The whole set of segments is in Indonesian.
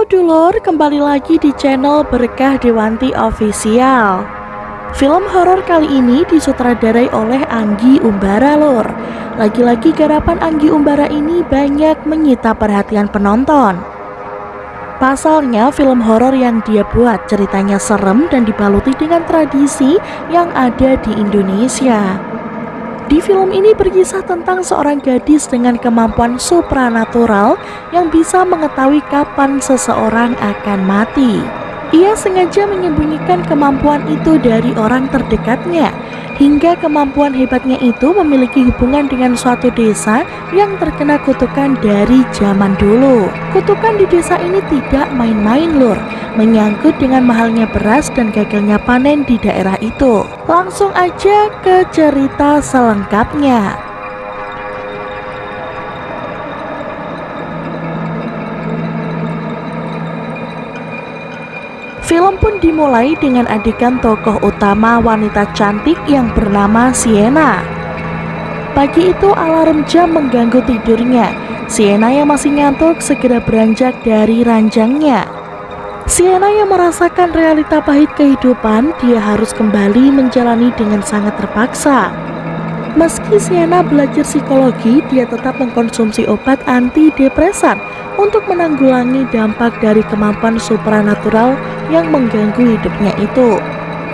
Halo dulur, kembali lagi di channel Berkah Dewanti Official. Film horor kali ini disutradarai oleh Anggi Umbara lur. Lagi-lagi garapan Anggi Umbara ini banyak menyita perhatian penonton. Pasalnya film horor yang dia buat ceritanya serem dan dibaluti dengan tradisi yang ada di Indonesia. Di film ini berkisah tentang seorang gadis dengan kemampuan supranatural yang bisa mengetahui kapan seseorang akan mati. Ia sengaja menyembunyikan kemampuan itu dari orang terdekatnya, hingga kemampuan hebatnya itu memiliki hubungan dengan suatu desa yang terkena kutukan dari zaman dulu. Kutukan di desa ini tidak main-main lur, menyangkut dengan mahalnya beras dan gagalnya panen di daerah itu. Langsung aja ke cerita selengkapnya. Film pun dimulai dengan adegan tokoh utama wanita cantik yang bernama Sienna. Pagi itu alarm jam mengganggu tidurnya. Sienna yang masih ngantuk segera beranjak dari ranjangnya. Sienna yang merasakan realita pahit kehidupan, dia harus kembali menjalani dengan sangat terpaksa. Meski Sienna belajar psikologi, dia tetap mengkonsumsi obat antidepresan untuk menanggulangi dampak dari kemampuan supranatural yang mengganggu hidupnya itu.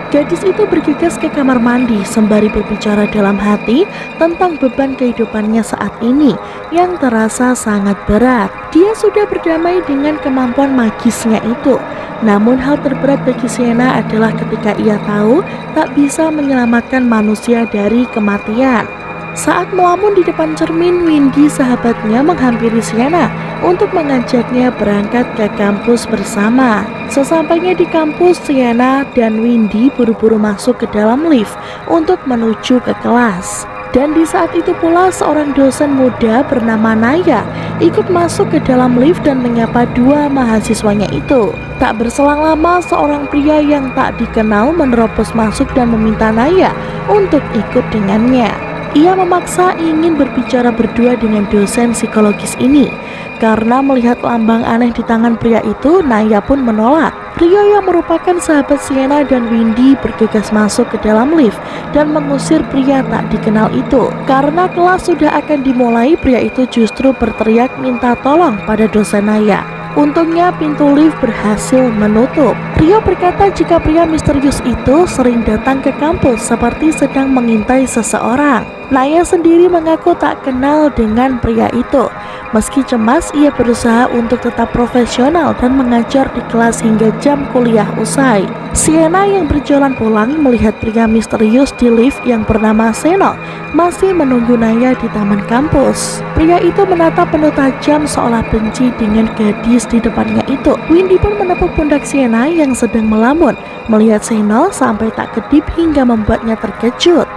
Gadis itu bergegas ke kamar mandi sembari berbicara dalam hati tentang beban kehidupannya saat ini yang terasa sangat berat. Dia sudah berdamai dengan kemampuan magisnya itu. Namun hal terberat bagi Sienna adalah ketika ia tahu tak bisa menyelamatkan manusia dari kematian. Saat melamun di depan cermin, Windy sahabatnya menghampiri Sienna untuk mengajaknya berangkat ke kampus bersama. Sesampainya di kampus, Sienna dan Windy buru-buru masuk ke dalam lift untuk menuju ke kelas. Dan di saat itu pula seorang dosen muda bernama Naya ikut masuk ke dalam lift dan menyapa dua mahasiswanya itu. Tak berselang lama seorang pria yang tak dikenal menerobos masuk dan meminta Naya untuk ikut dengannya. Ia memaksa ingin berbicara berdua dengan dosen psikologis ini. Karena melihat lambang aneh di tangan pria itu, Naya pun menolak. Pria yang merupakan sahabat Sienna dan Windy bergegas masuk ke dalam lift dan mengusir pria tak dikenal itu. Karena kelas sudah akan dimulai, pria itu justru berteriak minta tolong pada dosen Naya. Untungnya pintu lift berhasil menutup. Rio berkata jika pria misterius itu sering datang ke kampus seperti sedang mengintai seseorang. Naya sendiri mengaku tak kenal dengan pria itu. Meski cemas, ia berusaha untuk tetap profesional dan mengajar di kelas hingga jam kuliah usai. Sienna yang berjalan pulang melihat pria misterius di lift yang bernama Seno masih menunggu Naya di taman kampus. Pria itu menatap penuh tajam seolah benci dengan gadis di depannya itu. Windy pun menepuk pundak Sienna yang sedang melamun. Melihat Seno sampai tak kedip hingga membuatnya terkejut.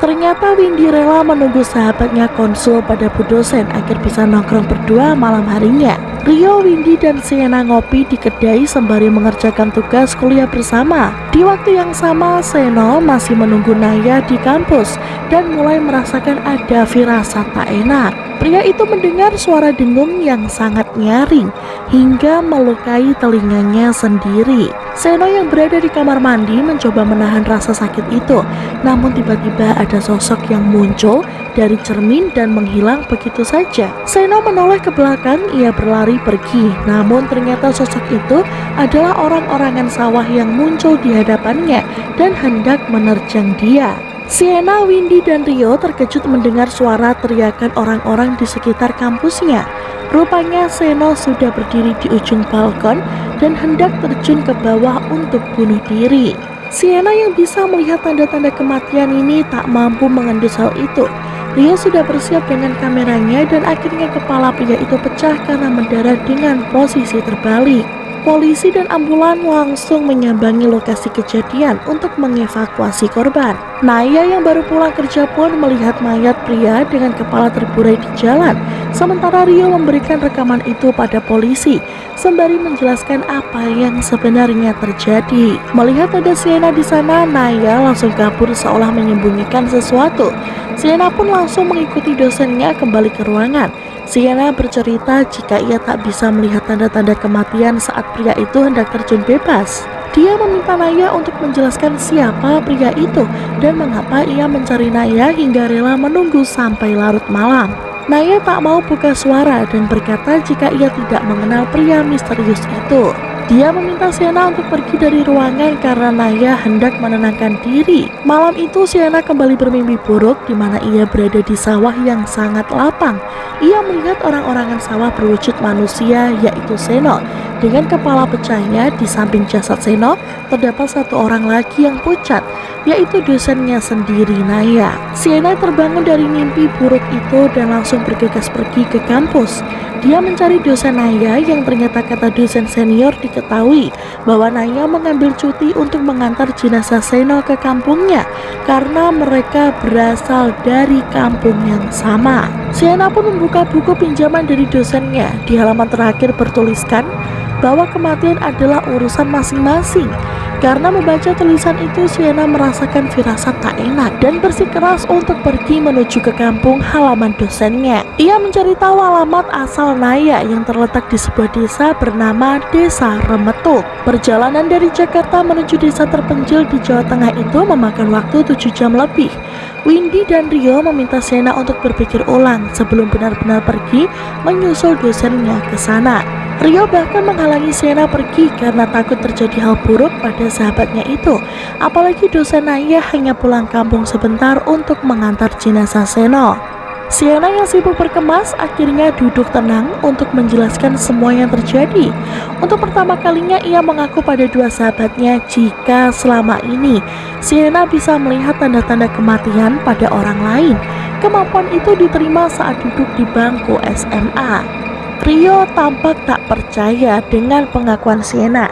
Ternyata Windy rela menunggu sahabatnya konsul pada bu dosen agar bisa nongkrong berdua malam harinya. Rio, Windy, dan Sienna ngopi di kedai sembari mengerjakan tugas kuliah bersama. Di waktu yang sama, Seno masih menunggu Naya di kampus dan mulai merasakan ada firasat tak enak. Pria itu mendengar suara dengung yang sangat nyaring hingga melukai telinganya sendiri. Seno yang berada di kamar mandi mencoba menahan rasa sakit itu, namun tiba-tiba ada sosok yang muncul dari cermin dan menghilang begitu saja. Seno menoleh ke belakang, ia berlari pergi, namun ternyata sosok itu adalah orang-orangan sawah yang muncul di hadapannya dan hendak menerjang dia. Sienna, Windy, dan Rio terkejut mendengar suara teriakan orang-orang di sekitar kampusnya. Rupanya Seno sudah berdiri di ujung balkon dan hendak terjun ke bawah untuk bunuh diri. Sienna yang bisa melihat tanda-tanda kematian ini tak mampu mengendus hal itu. Rio sudah bersiap dengan kameranya dan akhirnya kepala pria itu pecah karena mendarat dengan posisi terbalik. Polisi dan ambulan langsung menyambangi lokasi kejadian untuk mengevakuasi korban. Naya yang baru pulang kerja pun melihat mayat pria dengan kepala terburai di jalan. Sementara Rio memberikan rekaman itu pada polisi sembari menjelaskan apa yang sebenarnya terjadi. Melihat ada Sienna di sana, Naya langsung kabur seolah menyembunyikan sesuatu. Sienna pun langsung mengikuti dosennya kembali ke ruangan. Sienna bercerita jika ia tak bisa melihat tanda-tanda kematian saat pria itu hendak terjun bebas. Dia meminta Naya untuk menjelaskan siapa pria itu dan mengapa ia mencari Naya hingga rela menunggu sampai larut malam. Naya tak mau buka suara dan berkata jika ia tidak mengenal pria misterius itu. Dia meminta Sienna untuk pergi dari ruangan karena Naya hendak menenangkan diri. Malam itu Sienna kembali bermimpi buruk di mana ia berada di sawah yang sangat lapang. Ia melihat orang-orangan sawah berwujud manusia yaitu Seno. Dengan kepala pecahnya di samping jasad Seno terdapat satu orang lagi yang pucat, yaitu dosennya sendiri, Naya. Sienna terbangun dari mimpi buruk itu dan langsung bergegas pergi ke kampus. Dia mencari dosen Naya yang ternyata kata dosen senior diketahui bahwa Naya mengambil cuti untuk mengantar jenazah Seno ke kampungnya karena mereka berasal dari kampung yang sama. Sienna pun membuka buku pinjaman dari dosennya. Di halaman terakhir bertuliskan bahwa kematian adalah urusan masing-masing. Karena membaca tulisan itu, Sienna merasakan firasat tak enak dan bersikeras untuk pergi menuju ke kampung halaman dosennya. Ia mencari tahu alamat asal Naya yang terletak di sebuah desa bernama Desa Remetuk. Perjalanan dari Jakarta menuju desa terpencil di Jawa Tengah itu memakan waktu 7 jam lebih. Windy dan Rio meminta Sienna untuk berpikir ulang sebelum benar-benar pergi menyusul dosennya ke sana. Rio bahkan menghalangi Sienna pergi karena takut terjadi hal buruk pada sahabatnya itu. Apalagi dosen Naya hanya pulang kampung sebentar untuk mengantar jenazah Seno. Sienna yang sibuk berkemas akhirnya duduk tenang untuk menjelaskan semua yang terjadi. Untuk pertama kalinya ia mengaku pada dua sahabatnya jika selama ini Sienna bisa melihat tanda-tanda kematian pada orang lain. Kemampuan itu diterima saat duduk di bangku SMA. Rio tampak tak percaya dengan pengakuan Sienna.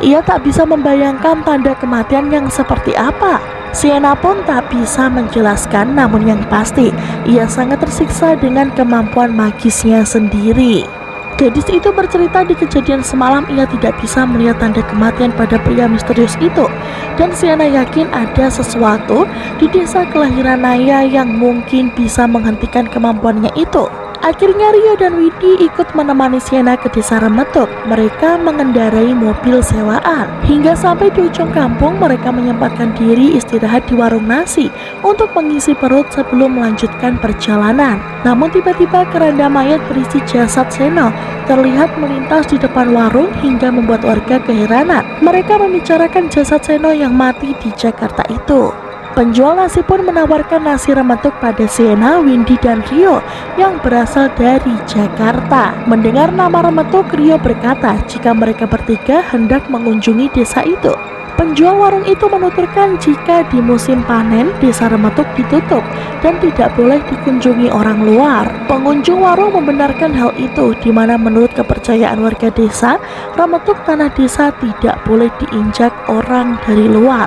Ia tak bisa membayangkan tanda kematian yang seperti apa. Sienna pun tak bisa menjelaskan, namun yang pasti ia sangat tersiksa dengan kemampuan magisnya sendiri. Gadis itu bercerita di kejadian semalam ia tidak bisa melihat tanda kematian pada pria misterius itu. Dan Sienna yakin ada sesuatu di desa kelahiran Naya yang mungkin bisa menghentikan kemampuannya itu. Akhirnya Rio dan Windy ikut menemani Sienna ke desa Remetuk. Mereka mengendarai mobil sewaan. Hingga sampai di ujung kampung, mereka menyempatkan diri istirahat di warung nasi untuk mengisi perut sebelum melanjutkan perjalanan. Namun tiba-tiba keranda mayat berisi jasad Seno terlihat melintas di depan warung hingga membuat warga keheranan. Mereka membicarakan jasad Seno yang mati di Jakarta itu. Penjual nasi pun menawarkan nasi Remetuk pada Sienna, Windy, dan Rio yang berasal dari Jakarta. Mendengar nama Remetuk, Rio berkata jika mereka bertiga hendak mengunjungi desa itu. Penjual warung itu menuturkan jika di musim panen desa Remetuk ditutup dan tidak boleh dikunjungi orang luar. Pengunjung warung membenarkan hal itu, di mana menurut kepercayaan warga desa, Remetuk tanah desa tidak boleh diinjak orang dari luar.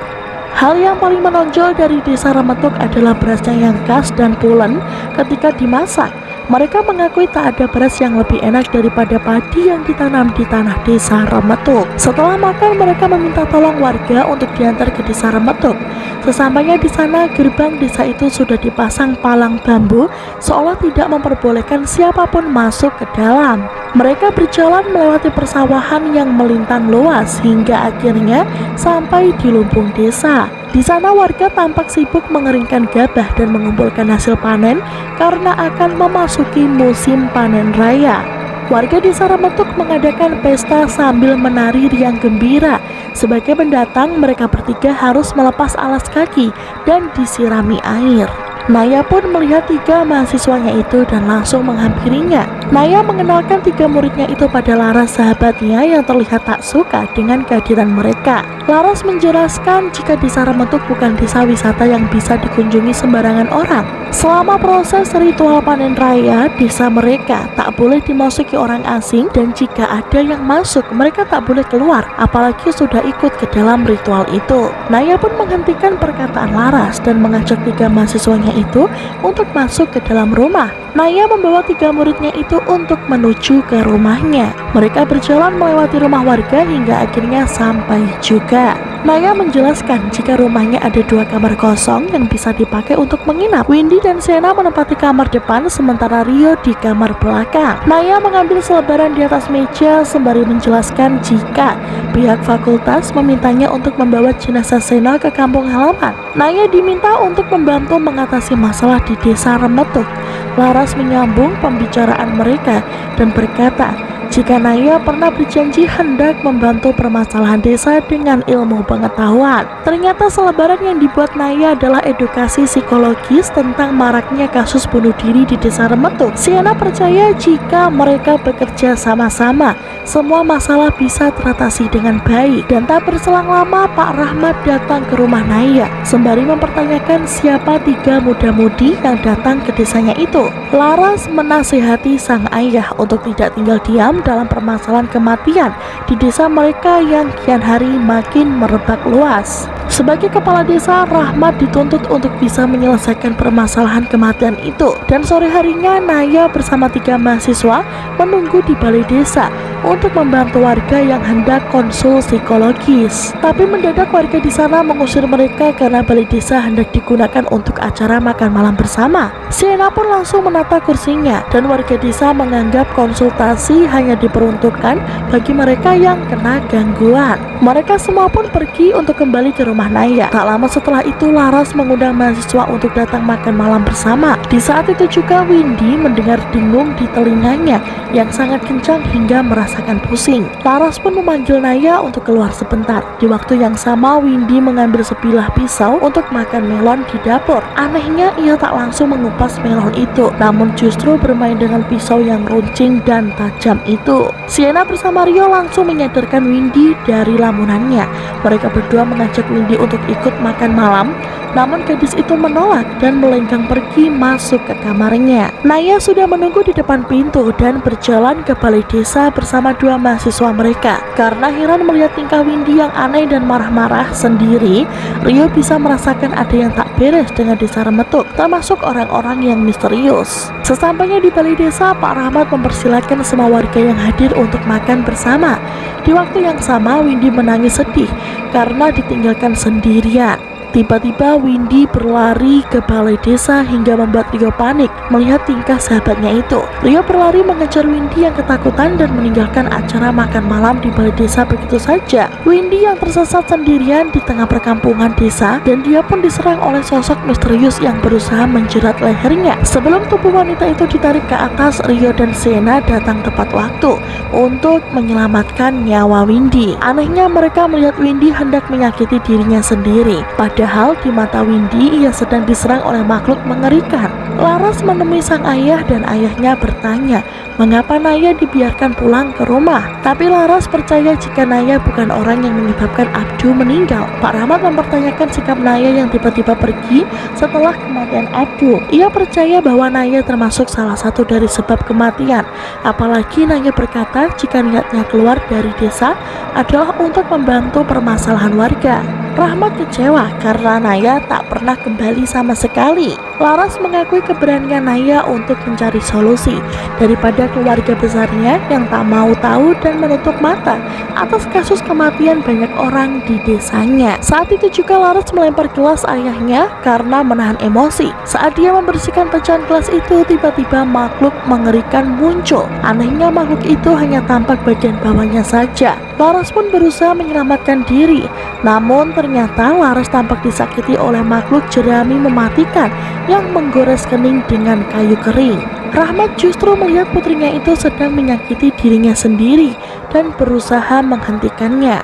Hal yang paling menonjol dari desa Remetuk adalah berasnya yang khas dan pulen ketika dimasak. Mereka mengakui tak ada beras yang lebih enak daripada padi yang ditanam di tanah desa Remetuk. Setelah makan, mereka meminta tolong warga untuk diantar ke desa Remetuk. Sesampainya di sana, gerbang desa itu sudah dipasang palang bambu seolah tidak memperbolehkan siapapun masuk ke dalam. Mereka berjalan melewati persawahan yang melintang luas hingga akhirnya sampai di lumbung desa. Di sana warga tampak sibuk mengeringkan gabah dan mengumpulkan hasil panen karena akan memasuki musim panen raya. Warga desa Remetuk mengadakan pesta sambil menari riang gembira. Sebagai pendatang, mereka bertiga harus melepas alas kaki dan disirami air. Naya pun melihat 3 mahasiswanya itu dan langsung menghampirinya. Naya mengenalkan 3 muridnya itu pada Laras, sahabatnya yang terlihat tak suka dengan kehadiran mereka. Laras menjelaskan jika desa Remetuk bukan desa wisata yang bisa dikunjungi sembarangan orang. Selama proses ritual panen raya, desa mereka tak boleh dimasuki orang asing dan jika ada yang masuk, mereka tak boleh keluar, apalagi sudah ikut ke dalam ritual itu. Naya pun menghentikan perkataan Laras dan mengajak 3 mahasiswanya itu untuk masuk ke dalam rumah. Naya membawa 3 muridnya itu untuk menuju ke rumahnya. Mereka berjalan melewati rumah warga hingga akhirnya sampai juga. Naya menjelaskan jika rumahnya ada 2 kamar kosong yang bisa dipakai untuk menginap. Windy dan Sienna menempati kamar depan sementara Rio di kamar belakang. Naya mengambil selebaran di atas meja sembari menjelaskan jika pihak fakultas memintanya untuk membawa jenazah Sienna ke kampung halaman. Naya diminta untuk membantu mengatasi masalah di desa Remetuk. Laras menyambung pembicaraan mereka dan berkata jika Naya pernah berjanji hendak membantu permasalahan desa dengan ilmu pengetahuan. Ternyata selebaran yang dibuat Naya adalah edukasi psikologis tentang maraknya kasus bunuh diri di desa Remetuk. Sienna percaya jika mereka bekerja sama-sama, semua masalah bisa teratasi dengan baik. Dan tak berselang lama Pak Rahmat datang ke rumah Naya sembari mempertanyakan siapa 3 muda-mudi yang datang ke desanya itu. Laras menasihati sang ayah untuk tidak tinggal diam dalam permasalahan kematian di desa mereka yang kian hari makin merebak luas. Sebagai kepala desa, Rahmat dituntut untuk bisa menyelesaikan permasalahan kematian itu. Dan sore harinya Naya bersama 3 mahasiswa menunggu di balai desa untuk membantu warga yang hendak konsul psikologis. Tapi mendadak warga di sana mengusir mereka karena balai desa hendak digunakan untuk acara makan malam bersama. Sienna pun langsung menata kursinya dan warga desa menganggap konsultasi hanya diperuntukkan bagi mereka yang kena gangguan. Mereka semua pun pergi untuk kembali ke rumah Naya. Tak lama setelah itu Laras mengundang mahasiswa untuk datang makan malam bersama. Di saat itu juga Windy mendengar dengung di telinganya yang sangat kencang hingga merasakan pusing. Laras pun memanggil Naya untuk keluar sebentar. Di waktu yang sama Windy mengambil sebilah pisau untuk makan melon di dapur. Anehnya ia tak langsung mengupas melon itu, namun justru bermain dengan pisau yang runcing dan tajam itu. Sienna bersama Rio langsung menyadarkan Windy dari lamunannya. Mereka berdua mengajak Windy untuk ikut makan malam, namun gadis itu menolak dan melenggang pergi masuk ke kamarnya. Naya sudah menunggu di depan pintu dan berjalan ke balai desa bersama 2 mahasiswa mereka. Karena heran melihat tingkah Windy yang aneh dan marah-marah sendiri, Rio bisa merasakan ada yang tak beres dengan desa Remetuk, termasuk orang-orang yang misterius. Sesampainya di balai desa, Pak Rahmat mempersilahkan semua warga yang hadir untuk makan bersama. Di waktu yang sama Windy menangis sedih karena ditinggalkan sendirian. Tiba-tiba Windy berlari ke balai desa hingga membuat Rio panik melihat tingkah sahabatnya itu. Rio berlari mengejar Windy yang ketakutan dan meninggalkan acara makan malam di balai desa begitu saja. Windy yang tersesat sendirian di tengah perkampungan desa dan dia pun diserang oleh sosok misterius yang berusaha menjerat lehernya. Sebelum tubuh wanita itu ditarik ke atas, Rio dan Sienna datang tepat waktu untuk menyelamatkan nyawa Windy. Anehnya mereka melihat Windy hendak menyakiti dirinya sendiri. Padahal di mata Windy ia sedang diserang oleh makhluk mengerikan. Laras menemui sang ayah dan ayahnya bertanya mengapa Naya dibiarkan pulang ke rumah. Tapi Laras percaya jika Naya bukan orang yang menyebabkan Abdu meninggal. Pak Rahmat mempertanyakan sikap Naya yang tiba-tiba pergi setelah kematian Abdu. Ia percaya bahwa Naya termasuk salah satu dari sebab kematian. Apalagi Naya berkata jika niatnya keluar dari desa adalah untuk membantu permasalahan warga. Rahmat kecewa karena Naya tak pernah kembali sama sekali. Laras mengakui keberanian Naya untuk mencari solusi daripada keluarga besarnya yang tak mau tahu dan menutup mata atas kasus kematian banyak orang di desanya. Saat itu juga Laras melempar gelas ayahnya karena menahan emosi. Saat dia membersihkan pecahan gelas itu, tiba-tiba makhluk mengerikan muncul. Anehnya makhluk itu hanya tampak bagian bawahnya saja. Laras pun berusaha menyelamatkan diri, namun ternyata Laras tampak disakiti oleh makhluk jerami mematikan yang menggores kening dengan kayu kering. Rahmat justru melihat putrinya itu sedang menyakiti dirinya sendiri dan berusaha menghentikannya.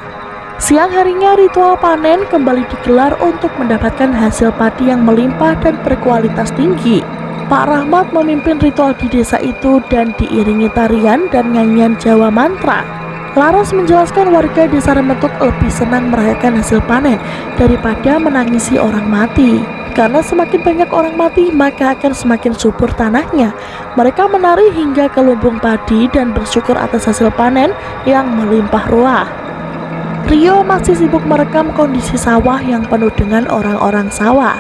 Siang harinya ritual panen kembali digelar untuk mendapatkan hasil padi yang melimpah dan berkualitas tinggi. Pak Rahmat memimpin ritual di desa itu dan diiringi tarian dan nyanyian Jawa mantra. Laras menjelaskan warga desa Remetuk lebih senang merayakan hasil panen daripada menangisi orang mati. Karena semakin banyak orang mati, maka akan semakin subur tanahnya. Mereka menari hingga ke lumbung padi dan bersyukur atas hasil panen yang melimpah ruah. Rio masih sibuk merekam kondisi sawah yang penuh dengan orang-orang sawah.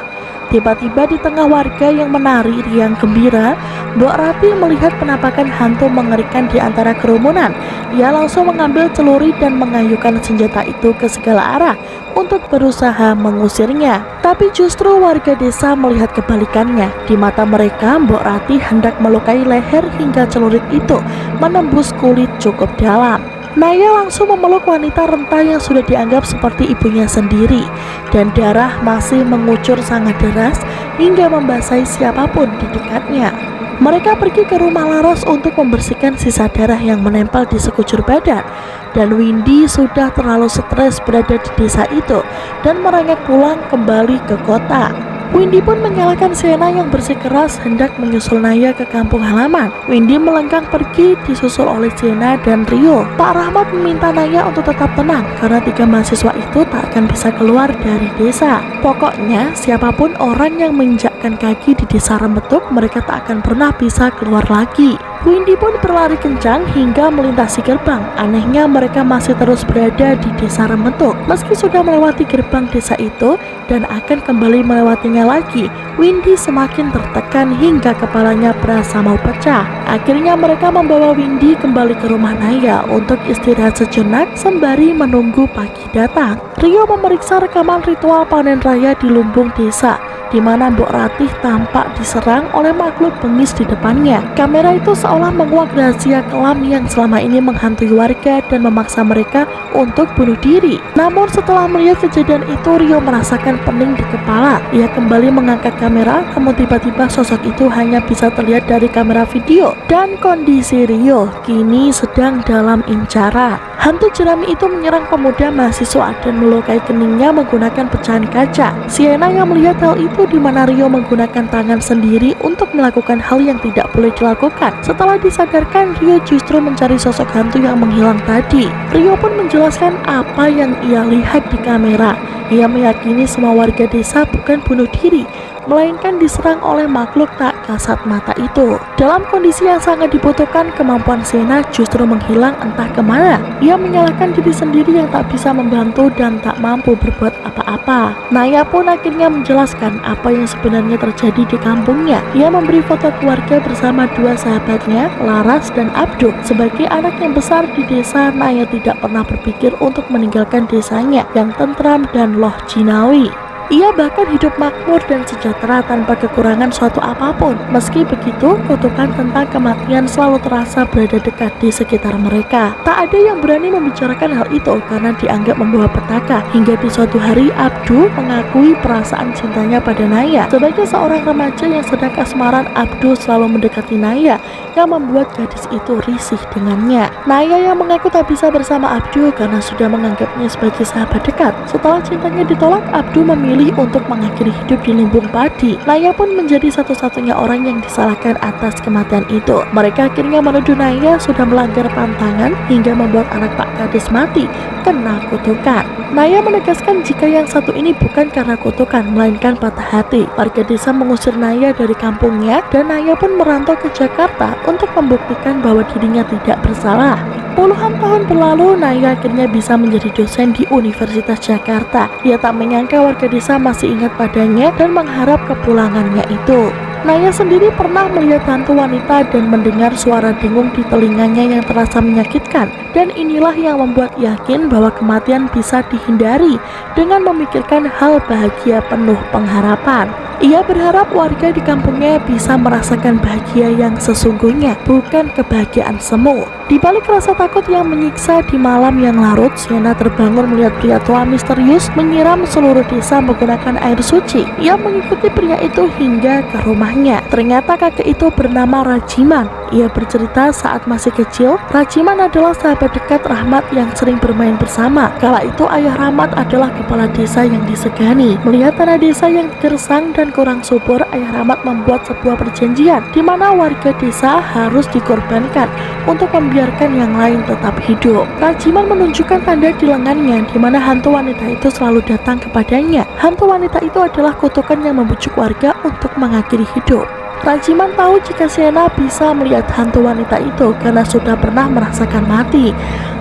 Tiba-tiba di tengah warga yang menari riang gembira, Mbok Rati melihat penampakan hantu mengerikan di antara kerumunan. Ia langsung mengambil celuri dan mengayunkan senjata itu ke segala arah untuk berusaha mengusirnya. Tapi justru warga desa melihat kebalikannya. Di mata mereka, Mbok Rati hendak melukai leher hingga celurit itu menembus kulit cukup dalam. Naya langsung memeluk wanita renta yang sudah dianggap seperti ibunya sendiri, dan darah masih mengucur sangat deras hingga membasahi siapapun di dekatnya. Mereka pergi ke rumah Laras untuk membersihkan sisa darah yang menempel di sekujur badan, dan Windy sudah terlalu stres berada di desa itu dan merengek pulang kembali ke kota. Windy pun menyalahkan Sienna yang bersikeras hendak menyusul Naya ke kampung halaman. Windy melenggang pergi disusul oleh Sienna dan Rio. Pak Rahmat meminta Naya untuk tetap tenang karena 3 mahasiswa itu tak akan bisa keluar dari desa. Pokoknya siapapun orang yang menginjakkan kaki di desa Rembetuk, mereka tak akan pernah bisa keluar lagi. Windy pun berlari kencang hingga melintasi gerbang. Anehnya mereka masih terus berada di desa Rembetuk. Meski sudah melewati gerbang desa itu dan akan kembali melewatinya lagi, Windy semakin tertekan hingga kepalanya berasa mau pecah. Akhirnya mereka membawa Windy kembali ke rumah Naya untuk istirahat sejenak sembari menunggu pagi datang. Rio memeriksa rekaman ritual panen raya di lumbung desa, di mana Mbok Ratih tampak diserang oleh makhluk bengis di depannya. Kamera itu seolah menguak rahasia kelam yang selama ini menghantui warga dan memaksa mereka untuk bunuh diri. Namun setelah melihat kejadian itu, Rio merasakan pening di kepala. Ia kembali mengangkat kamera, namun tiba-tiba sosok itu hanya bisa terlihat dari kamera video. Dan kondisi Rio kini sedang dalam incaran. Hantu jerami itu menyerang pemuda mahasiswa dan melukai keningnya menggunakan pecahan kaca. Sienna yang melihat hal itu, di mana Rio menggunakan tangan sendiri untuk melakukan hal yang tidak boleh dilakukan. Setelah disadarkan, Rio justru mencari sosok hantu yang menghilang tadi. Rio pun menjelaskan apa yang ia lihat di kamera. Ia meyakini semua warga desa bukan bunuh diri, melainkan diserang oleh makhluk tak kasat mata itu. Dalam kondisi yang sangat dibutuhkan, kemampuan Sienna justru menghilang entah kemana. Ia menyalahkan diri sendiri yang tak bisa membantu dan tak mampu berbuat apa-apa. Naya pun akhirnya menjelaskan apa yang sebenarnya terjadi di kampungnya. Ia memberi foto keluarga bersama 2 sahabatnya, Laras dan Abdu. Sebagai anak yang besar di desa, Naya tidak pernah berpikir untuk meninggalkan desanya yang tentram dan loh jinawi. Ia bahkan hidup makmur dan sejahtera tanpa kekurangan suatu apapun. Meski begitu, kutukan tentang kematian selalu terasa berada dekat di sekitar mereka. Tak ada yang berani membicarakan hal itu karena dianggap membawa petaka. Hingga di suatu hari, Abdu mengakui perasaan cintanya pada Naya. Sebagai seorang remaja yang sedang kasmaran, Abdu selalu mendekati Naya yang membuat gadis itu risih dengannya. Naya yang mengaku tak bisa bersama Abdu karena sudah menganggapnya sebagai sahabat dekat. Setelah cintanya ditolak, Abdu memilih untuk mengakhiri hidup di lumbung padi. Naya pun menjadi satu-satunya orang yang disalahkan atas kematian itu. Mereka akhirnya menuduh Naya sudah melanggar pantangan hingga membuat anak Pak Kades mati kena kutukan. Naya menegaskan jika yang satu ini bukan karena kutukan, melainkan patah hati. Warga desa mengusir Naya dari kampungnya dan Naya pun merantau ke Jakarta untuk membuktikan bahwa dirinya tidak bersalah. Puluhan tahun berlalu, Naya akhirnya bisa menjadi dosen di Universitas Jakarta. Ia tak menyangka warga desa masih ingat padanya dan mengharap kepulangannya itu. Naya sendiri pernah melihat hantu wanita dan mendengar suara dengung di telinganya yang terasa menyakitkan. Dan inilah yang membuat yakin bahwa kematian bisa dihindari dengan memikirkan hal bahagia penuh pengharapan. Ia berharap warga di kampungnya bisa merasakan bahagia yang sesungguhnya, bukan kebahagiaan semu. Di balik rasa takut yang menyiksa di malam yang larut, Sienna terbangun melihat pria tua misterius menyiram seluruh desa menggunakan air suci. Ia mengikuti pria itu hingga ke rumahnya. Ternyata kakek itu bernama Rajiman. Ia bercerita saat masih kecil, Rajiman adalah sahabat dekat Rahmat yang sering bermain bersama. Kala itu ayah Rahmat adalah kepala desa yang disegani. Melihat tanah desa yang gersang dan kurang subur, ayah Rahmat membuat sebuah perjanjian di mana warga desa harus dikorbankan untuk membiarkan yang lain tetap hidup. Rajiman menunjukkan tanda di lengannya di mana hantu wanita itu selalu datang kepadanya. Hantu wanita itu adalah kutukan yang membujuk warga untuk mengakhiri hidup. Rajiman tahu jika Sienna bisa melihat hantu wanita itu karena sudah pernah merasakan mati.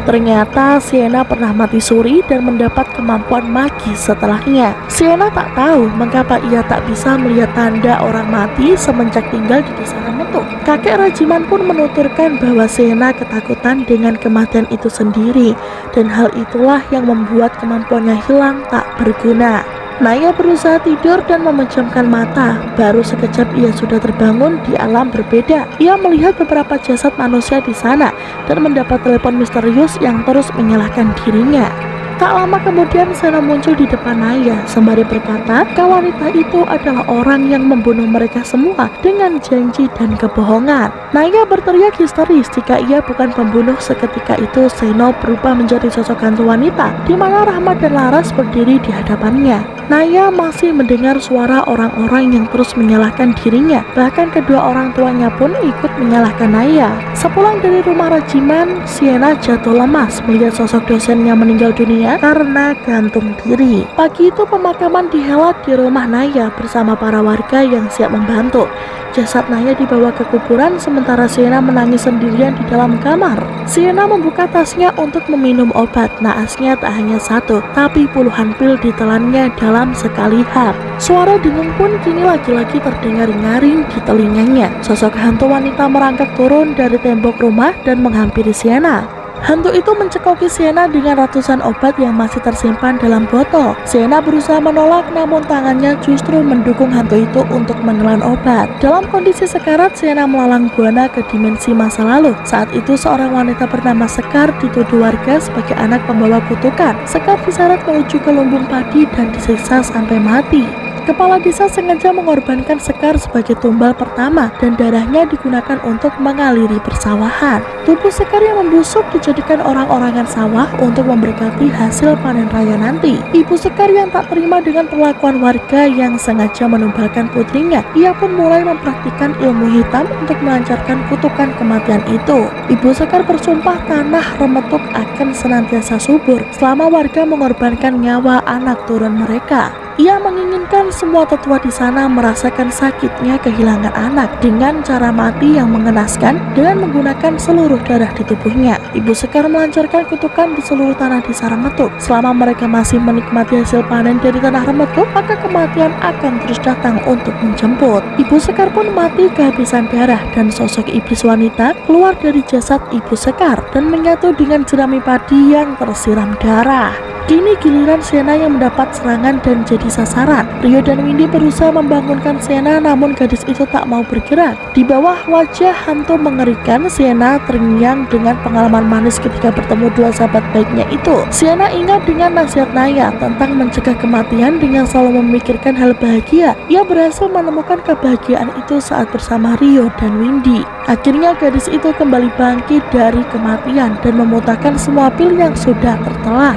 Ternyata Sienna pernah mati suri dan mendapat kemampuan magis setelahnya. Sienna tak tahu mengapa ia tak bisa melihat tanda orang mati semenjak tinggal di desa Rametuk. Kakek Rajiman pun menuturkan bahwa Sienna ketakutan dengan kematian itu sendiri, dan hal itulah yang membuat kemampuannya hilang tak berguna. Naya berusaha tidur dan memejamkan mata. Baru sekejap ia sudah terbangun di alam berbeda. Ia melihat beberapa jasad manusia di sana dan mendapat telepon misterius yang terus menyalahkan dirinya. Tak lama kemudian Sienna muncul di depan Naya sembari berkata kalau wanita itu adalah orang yang membunuh mereka semua dengan janji dan kebohongan. Naya berteriak histeris jika ia bukan pembunuh. Seketika itu Seno berubah menjadi sosok hantu wanita di mana Rahmat dan Laras berdiri di hadapannya. Naya masih mendengar suara orang-orang yang terus menyalahkan dirinya. Bahkan kedua orang tuanya pun ikut menyalahkan Naya. Sepulang dari rumah Rajiman, Sienna jatuh lemas melihat sosok dosennya meninggal dunia karena gantung diri. Pagi itu pemakaman dihelat di rumah Naya bersama para warga yang siap membantu. Jasad Naya dibawa ke kuburan sementara Sienna menangis sendirian di dalam kamar. Sienna membuka tasnya untuk meminum obat. Naasnya tak hanya satu, tapi puluhan pil ditelannya dalam sekali hap. Suara dengung pun kini lagi-lagi terdengar nyaring di telinganya. Sosok hantu wanita merangkak turun dari tembok rumah dan menghampiri Sienna. Hantu itu mencekoki Sienna dengan ratusan obat yang masih tersimpan dalam botol. Sienna berusaha menolak, namun tangannya justru mendukung hantu itu untuk menelan obat. Dalam kondisi sekarat, Sienna melalang buana ke dimensi masa lalu. Saat itu seorang wanita bernama Sekar dituduh warga sebagai anak pembawa kutukan. Sekar diseret menuju ke lumbung padi dan disiksa sampai mati. Kepala desa sengaja mengorbankan Sekar sebagai tumbal pertama dan darahnya digunakan untuk mengaliri persawahan. Tubuh Sekar yang membusuk dijadikan orang-orangan sawah untuk memberkati hasil panen raya nanti. Ibu Sekar yang tak terima dengan perlakuan warga yang sengaja menumbalkan putrinya, ia pun mulai mempraktikkan ilmu hitam untuk melancarkan kutukan kematian itu. Ibu Sekar bersumpah tanah Rametuk akan senantiasa subur selama warga mengorbankan nyawa anak turun mereka. Ia menginginkan semua tetua di sana merasakan sakitnya kehilangan anak dengan cara mati yang mengenaskan dengan menggunakan seluruh darah di tubuhnya. Ibu Sekar melancarkan kutukan di seluruh tanah desa Rametuk. Selama mereka masih menikmati hasil panen dari tanah Rametuk, maka kematian akan terus datang untuk menjemput. Ibu Sekar pun mati kehabisan darah dan sosok iblis wanita keluar dari jasad Ibu Sekar dan menyatu dengan jerami padi yang tersiram darah. Kini giliran Sienna yang mendapat serangan dan jadi sasaran. Rio dan Windy berusaha membangunkan Sienna, namun gadis itu tak mau bergerak. Di bawah wajah hantu mengerikan, Sienna terngiang dengan pengalaman manis ketika bertemu dua sahabat baiknya itu. Sienna ingat dengan nasihat Naya tentang mencegah kematian dengan selalu memikirkan hal bahagia. Ia berhasil menemukan kebahagiaan itu saat bersama Rio dan Windy. Akhirnya gadis itu kembali bangkit dari kematian dan memutahkan semua pil yang sudah tertelan.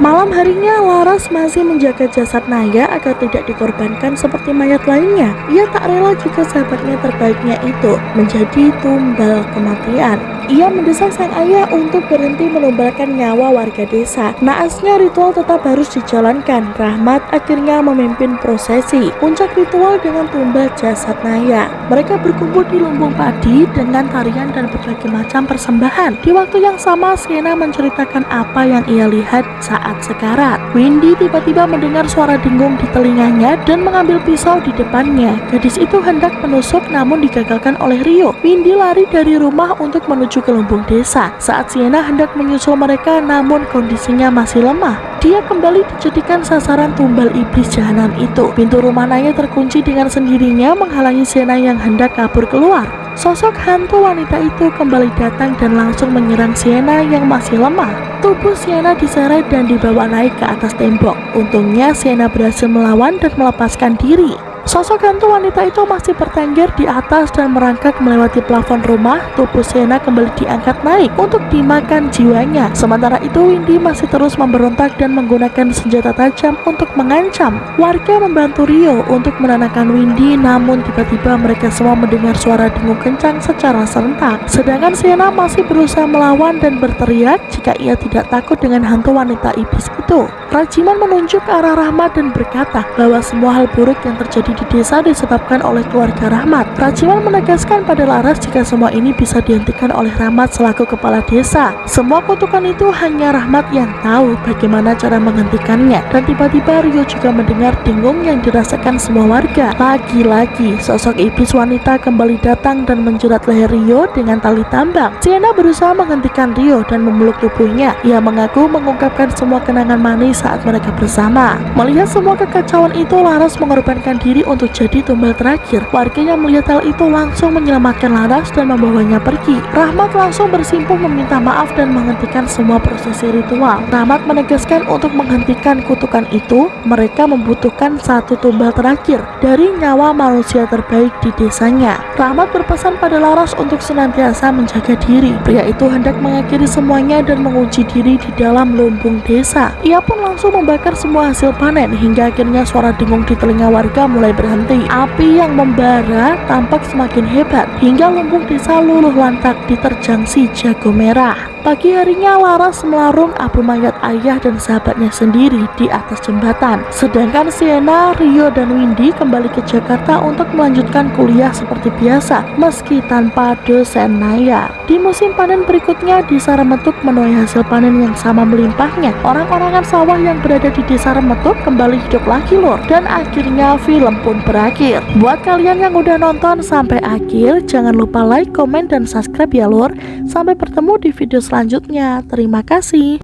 Malam harinya, Laras masih menjaga jasad Naya agar tidak dikorbankan seperti mayat lainnya. Ia tak rela jika sahabatnya terbaiknya itu menjadi tumbal kematian. Ia mendesak sang ayah untuk berhenti menumbalkan nyawa warga desa. Naasnya ritual tetap harus dijalankan. Rahmat akhirnya memimpin prosesi puncak ritual dengan tumbal jasad Naya. Mereka berkumpul di lumbung padi dengan tarian dan berbagai macam persembahan. Di waktu yang sama, Sienna menceritakan apa yang ia lihat saat sekarat. Windy tiba-tiba mendengar suara dengung di telinganya dan mengambil pisau di depannya. Gadis itu hendak menusuk namun digagalkan oleh Rio. Windy lari dari rumah untuk menuju ke lumbung desa. Saat Sienna hendak menyusul mereka namun kondisinya masih lemah, dia kembali dijadikan sasaran tumbal iblis jahanam itu. Pintu rumah Naya terkunci dengan sendirinya menghalangi Sienna yang hendak kabur keluar. Sosok hantu wanita itu kembali datang dan langsung menyerang Sienna yang masih lemah. Tubuh Sienna diseret dan dibawa naik ke atas tembok. Untungnya Sienna berhasil melawan dan melepaskan diri. Sosok hantu wanita itu masih bertengger di atas dan merangkak melewati plafon rumah. Tubuh Sienna kembali diangkat naik untuk dimakan jiwanya. Sementara itu Windy masih terus memberontak dan menggunakan senjata tajam untuk mengancam. Warga membantu Rio untuk menenangkan Windy, namun tiba-tiba mereka semua mendengar suara dengung kencang secara serentak. Sedangkan Sienna masih berusaha melawan dan berteriak jika ia tidak takut dengan hantu wanita iblis itu. Rajiman menunjuk ke arah Rahmat dan berkata bahwa semua hal buruk yang terjadi di desa disebabkan oleh keluarga Rahmat. Rajiman menegaskan pada Laras jika semua ini bisa dihentikan oleh Rahmat selaku kepala desa. Semua kutukan itu hanya Rahmat yang tahu bagaimana cara menghentikannya. Dan tiba-tiba Rio juga mendengar dengung yang dirasakan semua warga. Lagi-lagi sosok iblis wanita kembali datang dan menjerat leher Rio dengan tali tambang. Sienna berusaha menghentikan Rio dan memeluk tubuhnya. Ia mengaku mengungkapkan semua kenangan manis saat mereka bersama. Melihat semua kekacauan itu, Laras mengorbankan diri untuk jadi tumbal terakhir. Warga yang melihat hal itu langsung menyelamatkan Laras dan membawanya pergi. Rahmat langsung bersimpuh meminta maaf dan menghentikan semua prosesi ritual. Rahmat menegaskan untuk menghentikan kutukan itu, mereka membutuhkan satu tumbal terakhir dari nyawa manusia terbaik di desanya. Rahmat berpesan pada Laras untuk senantiasa menjaga diri. Pria itu hendak mengakhiri semuanya dan menguji diri di dalam lumbung desa. Ia pun langsung membakar semua hasil panen hingga akhirnya suara dengung di telinga warga mulai berhenti. Api yang membara tampak semakin hebat hingga lumbung desa luluh lantak diterjang si jago merah. Pagi harinya Laras melarung abu mayat ayah dan sahabatnya sendiri di atas jembatan. Sedangkan Sienna, Rio, dan Windy kembali ke Jakarta untuk melanjutkan kuliah seperti biasa meski tanpa dosen Naya. Di musim panen berikutnya, Desa Remetuk menuai hasil panen yang sama melimpahnya. Orang-orangan sawah yang berada di Desa Remetuk kembali hidup lagi lor. Dan akhirnya film pun berakhir. Buat kalian yang udah nonton sampai akhir, jangan lupa like, komen, dan subscribe ya lor. Sampai bertemu di video selanjutnya. Terima kasih.